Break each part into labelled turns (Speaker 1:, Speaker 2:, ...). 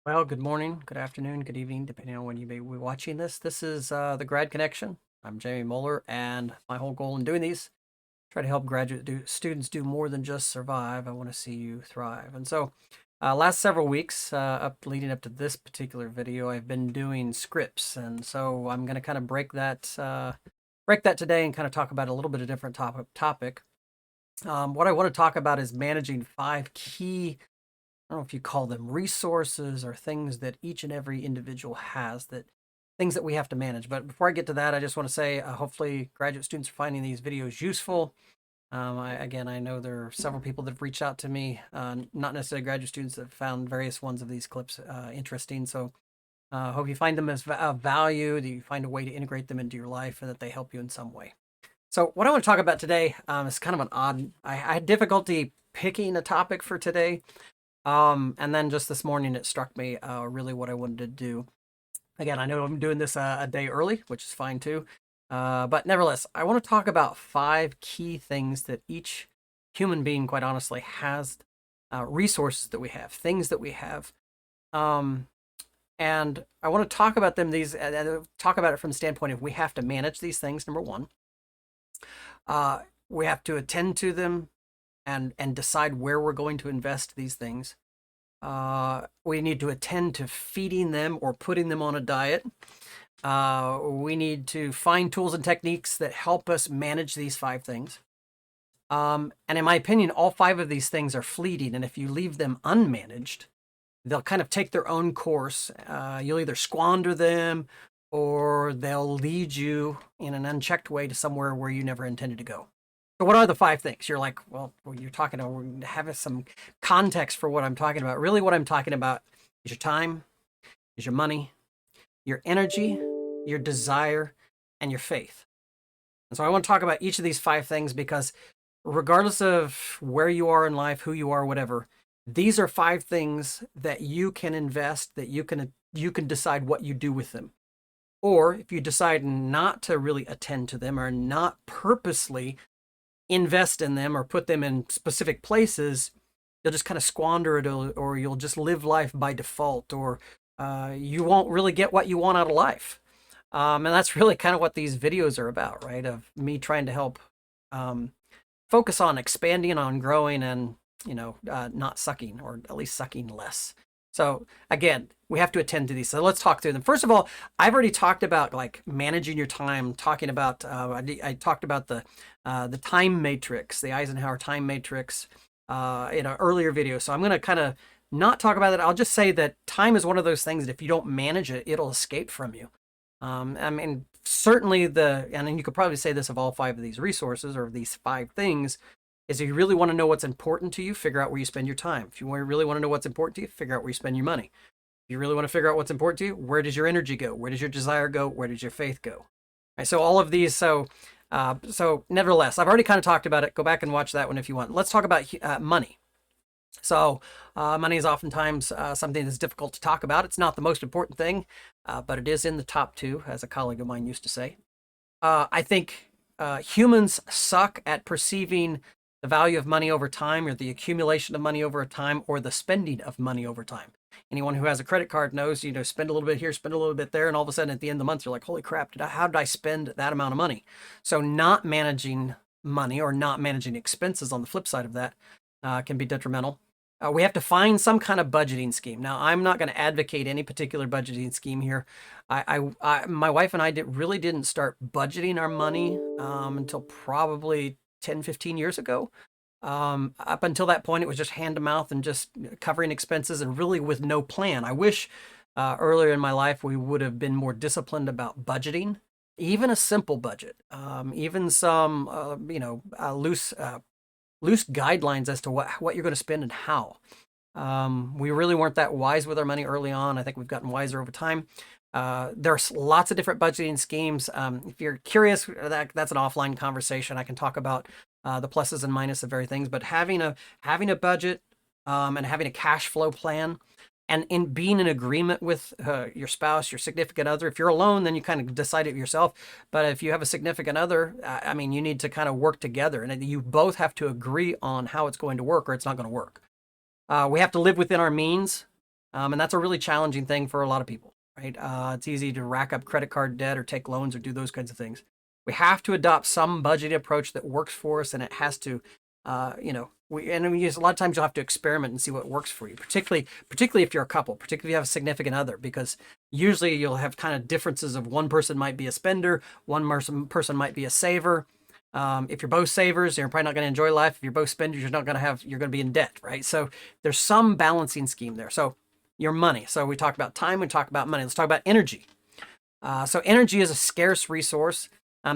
Speaker 1: Well, good morning, good afternoon, good evening, depending on when you may be watching this. This is the Grad Connection. I'm Jamie Moeller, and my whole goal in doing these, try to help students do more than just survive. I want to see you thrive. And so, last several weeks, leading up to this particular video, I've been doing scripts, and so I'm going to kind of break that today and kind of talk about a little bit of different topic. What I want to talk about is managing 5 key, I don't know if you call them resources or things that each and every individual has, that things that we have to manage. But before I get to that, I just want to say, hopefully graduate students are finding these videos useful. I know there are several people that have reached out to me, not necessarily graduate students, that have found various ones of these clips interesting. So hope you find them as value, that you find a way to integrate them into your life, and that they help you in some way. So what I want to talk about today is kind of an odd, I had difficulty picking a topic for today. And then just this morning, it struck me really what I wanted to do. Again, I know I'm doing this a day early, which is fine too. But nevertheless, I want to talk about 5 key things that each human being, quite honestly, has, resources that we have, things that we have. And I want to talk about them, talk about it from the standpoint of we have to manage these things, number one. We have to attend to them and decide where we're going to invest these things. We need to attend to feeding them or putting them on a diet. We need to find tools and techniques that help us manage these 5 things. And in my opinion, all 5 of these things are fleeting. And if you leave them unmanaged, they'll kind of take their own course. You'll either squander them or they'll lead you in an unchecked way to somewhere where you never intended to go. So what are the 5 things? You're like, well, you're talking about, we're having some context for what I'm talking about. Really what I'm talking about is your time, is your money, your energy, your desire, and your faith. And so I want to talk about each of these 5 things because regardless of where you are in life, who you are, whatever, these are 5 things that you can invest, that you can decide what you do with them. Or if you decide not to really attend to them or not purposely invest in them or put them in specific places, you'll just kind of squander it, or you'll just live life by default, or you won't really get what you want out of life. And that's really kind of what these videos are about, right? Of me trying to help focus on expanding, on growing, and not sucking, or at least sucking less. So again, we have to attend to these. So let's talk through them. First of all, I've already talked about like managing your time. Talking about I talked about the time matrix, the Eisenhower time matrix, in an earlier video. So I'm going to kind of not talk about it. I'll just say that time is one of those things that if you don't manage it, it'll escape from you. I mean, certainly and you could probably say this of all 5 of these resources or these 5 things, is if you really want to know what's important to you, figure out where you spend your time. If you really want to know what's important to you, figure out where you spend your money. If you really want to figure out what's important to you, where does your energy go? Where does your desire go? Where does your faith go? Right, so all of these, so nevertheless, I've already kind of talked about it. Go back and watch that one if you want. Let's talk about money. So money is oftentimes something that's difficult to talk about. It's not the most important thing, but it is in the top 2, as a colleague of mine used to say. I think humans suck at perceiving the value of money over time, or the accumulation of money over time, or the spending of money over time. Anyone who has a credit card knows, spend a little bit here, spend a little bit there, and all of a sudden at the end of the month, you're like, holy crap, how did I spend that amount of money? So not managing money, or not managing expenses on the flip side of that, can be detrimental. We have to find some kind of budgeting scheme. Now, I'm not going to advocate any particular budgeting scheme here. My wife and I really didn't start budgeting our money until probably 10, 15 years ago. Up until that point, it was just hand to mouth and just covering expenses, and really with no plan. I wish earlier in my life we would have been more disciplined about budgeting, even a simple budget, even some loose guidelines as to what you're going to spend and how. We really weren't that wise with our money early on. I think we've gotten wiser over time. There's lots of different budgeting schemes. If you're curious, that's an offline conversation. I can talk about the pluses and minuses of various things, but having a budget and having a cash flow plan, and in being in agreement with your spouse, your significant other. If you're alone, then you kind of decide it yourself. But if you have a significant other, I mean, you need to kind of work together, and you both have to agree on how it's going to work, or it's not going to work. We have to live within our means. And that's a really challenging thing for a lot of people, right? It's easy to rack up credit card debt or take loans or do those kinds of things. We have to adopt some budgeting approach that works for us, and it has to, we use a lot of times you'll have to experiment and see what works for you, particularly if you're a couple, particularly if you have a significant other, because usually you'll have kind of differences of one person might be a spender, one person might be a saver. If you're both savers, you're probably not going to enjoy life. If you're both spenders, you're going to be in debt, right? So there's some balancing scheme there. So your money. So we talked about time, we talked about money. Let's talk about energy. So energy is a scarce resource.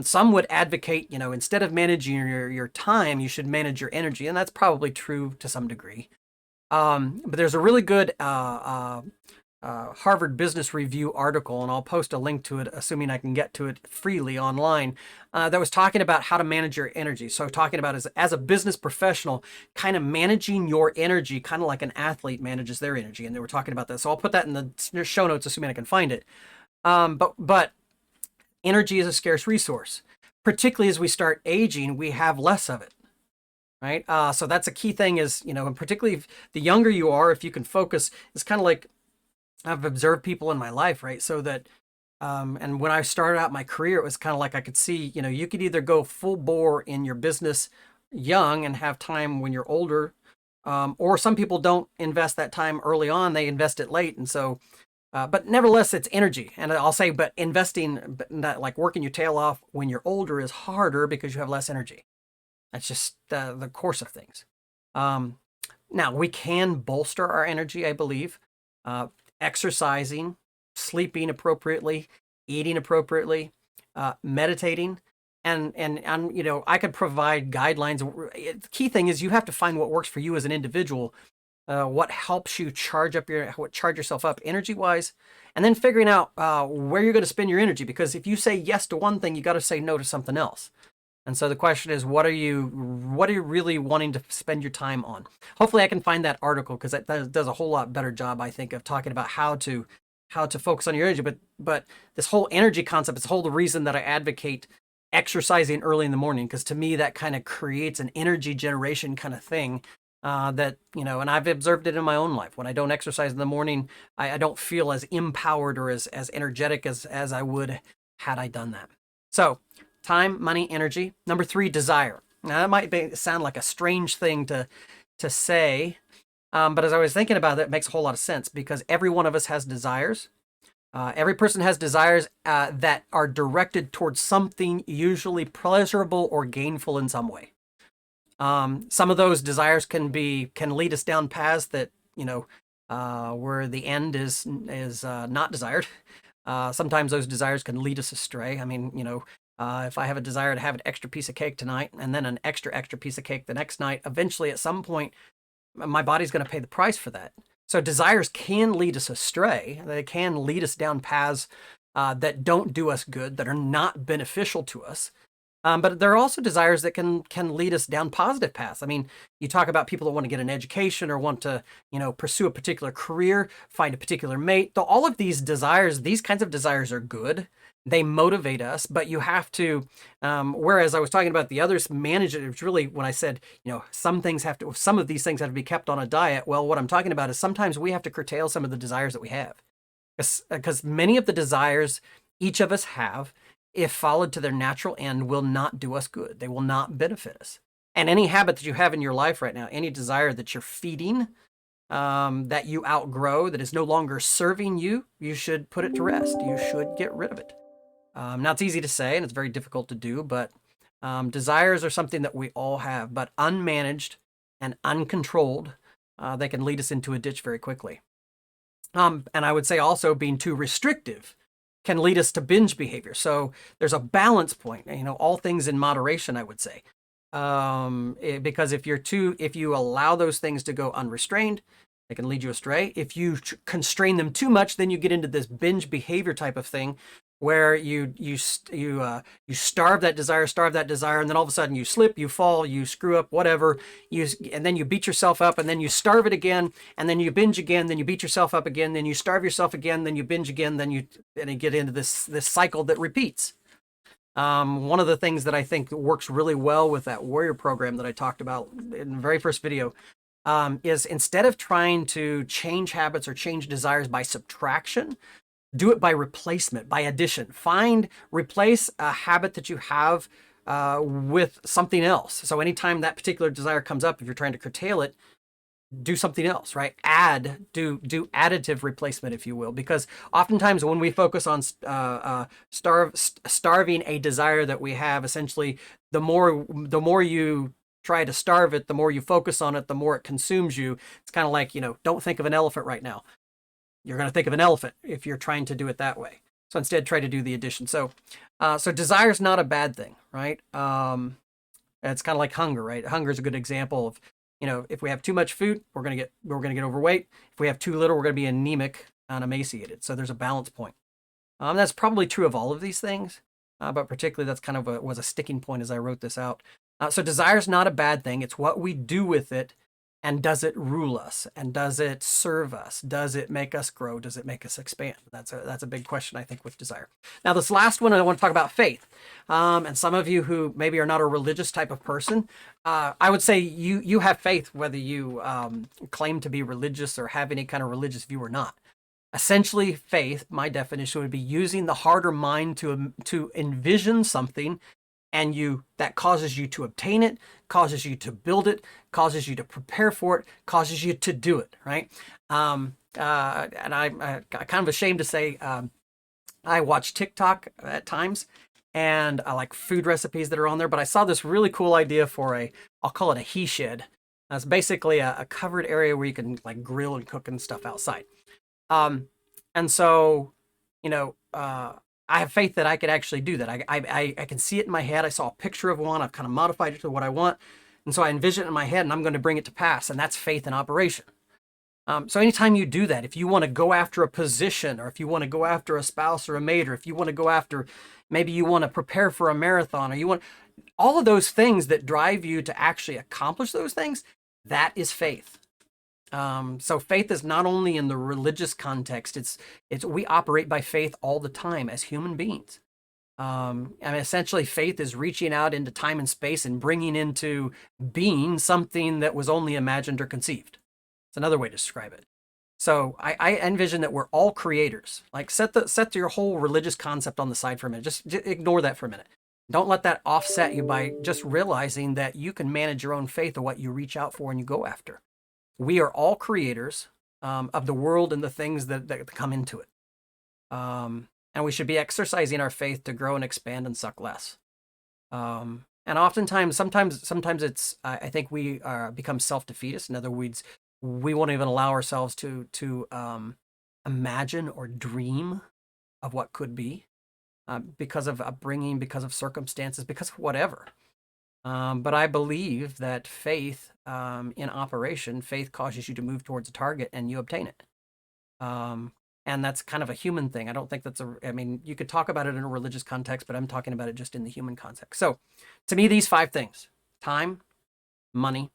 Speaker 1: Some would advocate, instead of managing your time, you should manage your energy. And that's probably true to some degree. But there's a really good Harvard Business Review article, and I'll post a link to it, assuming I can get to it freely online, that was talking about how to manage your energy. So talking about as a business professional, kind of managing your energy, kind of like an athlete manages their energy. And they were talking about that. So I'll put that in the show notes, assuming I can find it. But energy is a scarce resource. Particularly as we start aging, we have less of it, right? So that's a key thing is, and particularly if the younger you are, if you can focus, it's kind of like I've observed people in my life, right? So that, and when I started out my career, it was kind of like I could see, you could either go full bore in your business young and have time when you're older, or some people don't invest that time early on, they invest it late. And so, but nevertheless, it's energy. And I'll say, but investing, not like working your tail off when you're older is harder because you have less energy. That's just the course of things. Now, we can bolster our energy, I believe. Exercising, sleeping appropriately, eating appropriately, meditating. And I could provide guidelines. The key thing is you have to find what works for you as an individual. What helps you charge yourself up energy wise, and then figuring out where you're going to spend your energy. Because if you say yes to one thing, you got to say no to something else. And so the question is, what are you really wanting to spend your time on? Hopefully I can find that article, because that does a whole lot better job, I think, of talking about how to focus on your energy. But this whole energy concept is the whole reason that I advocate exercising early in the morning, because to me that kind of creates an energy generation kind of thing. That, and I've observed it in my own life. When I don't exercise in the morning, I don't feel as empowered or as energetic as I would had I done that. So time, money, energy. Number 3, desire. Now that might sound like a strange thing to say, but as I was thinking about it, it makes a whole lot of sense, because every one of us has desires. Every person has desires that are directed towards something usually pleasurable or gainful in some way. Some of those desires can lead us down paths that, where the end is not desired. Sometimes those desires can lead us astray. I mean, if I have a desire to have an extra piece of cake tonight and then an extra piece of cake the next night, eventually at some point, my body's going to pay the price for that. So desires can lead us astray. They can lead us down paths that don't do us good, that are not beneficial to us. But there are also desires that can lead us down positive paths. I mean, you talk about people that want to get an education or want to, pursue a particular career, find a particular mate. All of these desires, these kinds of desires are good. They motivate us, but you have to, whereas I was talking about the others, manage it. It's really when I said, some of these things have to be kept on a diet. Well, what I'm talking about is sometimes we have to curtail some of the desires that we have, because many of the desires each of us have, if followed to their natural end, will not do us good. They will not benefit us. And any habit that you have in your life right now, any desire that you're feeding, that you outgrow, that is no longer serving you, you should put it to rest. You should get rid of it. Now, it's easy to say, and it's very difficult to do, but desires are something that we all have, but unmanaged and uncontrolled, they can lead us into a ditch very quickly. And I would say also being too restrictive can lead us to binge behavior. So there's a balance point, all things in moderation, I would say. Because if you allow those things to go unrestrained, they can lead you astray. If you constrain them too much, then you get into this binge behavior type of thing, where you starve that desire, and then all of a sudden you slip, you fall, you screw up, whatever, and then you beat yourself up, and then you starve it again, and then you binge again, then you beat yourself up again, then you starve yourself again, then you binge again, then you get into this cycle that repeats. One of the things that I think works really well with that warrior program that I talked about in the very first video, is instead of trying to change habits or change desires by subtraction, do it by replacement, by addition. Replace a habit that you have with something else. So anytime that particular desire comes up, if you're trying to curtail it, do something else, right? Do additive replacement, if you will, because oftentimes when we focus on starving a desire that we have, essentially, the more you try to starve it, the more you focus on it, the more it consumes you. It's kind of like, don't think of an elephant right now. You're going to think of an elephant if you're trying to do it that way. So instead, try to do the addition. So desire is not a bad thing, right? It's kind of like hunger, right? Hunger is a good example of, if we have too much food, we're gonna get overweight. If we have too little, we're gonna be anemic and emaciated. So there's a balance point. That's probably true of all of these things, but particularly that's kind of was a sticking point as I wrote this out. So desire is not a bad thing. It's what we do with it, and does it rule us? And does it serve us? Does it make us grow? Does it make us expand? That's a big question, I think, with desire. Now, this last one, I want to talk about faith. And some of you who maybe are not a religious type of person, I would say you have faith whether you claim to be religious or have any kind of religious view or not. Essentially, faith, my definition would be using the heart or mind to envision something, and that causes you to obtain it, causes you to build it, causes you to prepare for it, causes you to do it, right? And I'm kind of ashamed to say I watch TikTok at times, and I like food recipes that are on there, but I saw this really cool idea for I'll call it a he shed. That's basically a covered area where you can like grill and cook and stuff outside. And so, I have faith that I could actually do that. I can see it in my head. I saw a picture of one. I've kind of modified it to what I want. And so I envision it in my head, and I'm going to bring it to pass. And that's faith in operation. So anytime you do that, if you want to go after a position, or if you want to go after a spouse or a mate, or if you want to go after, maybe you want to prepare for a marathon, or you want all of those things that drive you to actually accomplish those things, that is faith. So faith is not only in the religious context, it's we operate by faith all the time as human beings. And essentially faith is reaching out into time and space and bringing into being something that was only imagined or conceived. It's another way to describe it. So I envision that we're all creators. Like set your whole religious concept on the side for a minute. Just ignore that for a minute. Don't let that offset you by just realizing that you can manage your own faith of what you reach out for and you go after. We are all creators of the world and the things that come into it. And we should be exercising our faith to grow and expand and suck less. And oftentimes, sometimes it's, I think we become self-defeatist. In other words, we won't even allow ourselves to imagine or dream of what could be because of upbringing, because of circumstances, because of whatever. But I believe that faith in operation, faith causes you to move towards a target and you obtain it. And that's kind of a human thing. I don't think you could talk about it in a religious context, but I'm talking about it just in the human context. So to me, these 5 things: time, money,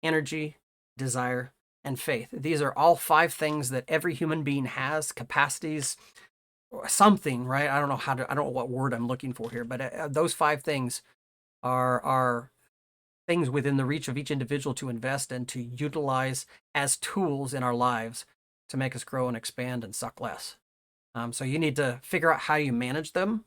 Speaker 1: energy, desire, and faith. These are all 5 things that every human being has, capacities, something, right? I don't know what word I'm looking for here, but those 5 things are things within the reach of each individual to invest and to utilize as tools in our lives to make us grow and expand and suck less. So you need to figure out how you manage them,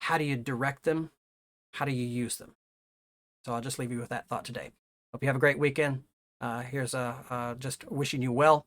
Speaker 1: how do you direct them, how do you use them. So I'll just leave you with that thought today. Hope you have a great weekend. Here's just wishing you well.